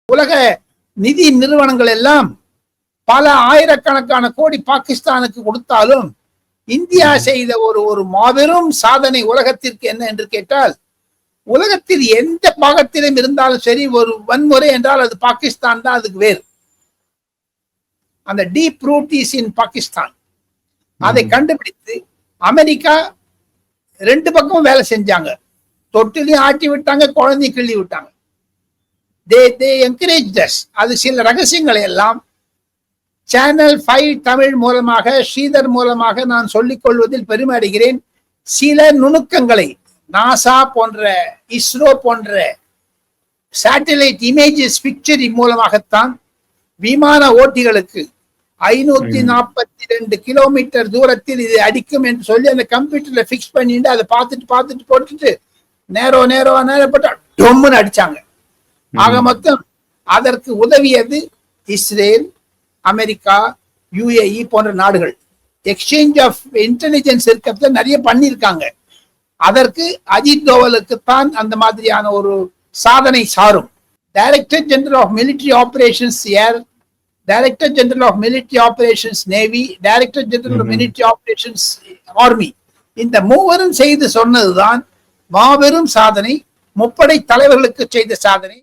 உலக நிதி நிறுவனங்கள் எல்லாம் பல ஆயிரக்கணக்கான கோடி பாகிஸ்தானுக்கு கொடுத்தாலும் இந்தியா செய்த ஒரு மாபெரும் சாதனை உலகத்திற்கு என்ன என்று கேட்டால், உலகத்தில் எந்த பாகத்திலும் இருந்தாலும் சரி, ஒரு வன்முறை என்றால் அது பாகிஸ்தான் தான் அதுக்கு வேறு. அந்த deep root is in Pakistan. அதை கண்டுபிடித்து அமெரிக்கா ரெண்டு பக்கமும் வேலை செஞ்சாங்க. தொட்டிலையும் ஆட்டி விட்டாங்க, குழந்தையும் கிள்ளி விட்டாங்க. they encouraged us. அது சில ரகசியங்களை எல்லாம் சேனல் 5 தமிழ் மூலமாக, ஸ்ரீதர் மூலமாக நான் சொல்லிக் கொள்வதில் பெருமை அடைகிறேன். சில நுணுக்கங்களை நாசா போன்ற, இஸ்ரோ போன்ற சேட்டலைட் இமேஜஸ் பிக்சர் மூலமாகத்தான் விமான ஓட்டிகளுக்கு 542 கிலோமீட்டர் தூரத்தில் இது அடிக்கும் என்று சொல்லி அந்த கம்ப்யூட்டர்ல பிக்ஸ் பண்ணிட்டு அதை பார்த்துட்டு போட்டுட்டு நேரப்பட்ட டொம்முன்னு அடிச்சாங்க. ஆக மொத்தம் அதற்கு உதவியது இஸ்ரேல், அமெரிக்கா, UAE போன்ற நாடுகள். எக்ஸ்சேஞ்ச் ஆஃப் இன்டெலிஜென்ஸ் இருக்கிறத நிறைய பண்ணியிருக்காங்க. அதற்கு அஜித் தோவலுக்குத்தான் அந்த மாதிரியான ஒரு சாதனை சாரும். Director general of military operations air, director general of military operations navy, director general of military operations army, இந்த மூவரும் செய்து சொன்னதுதான் மாபெரும் சாதனை. முப்படை தலைவர்களுக்கு செய்த சாதனை.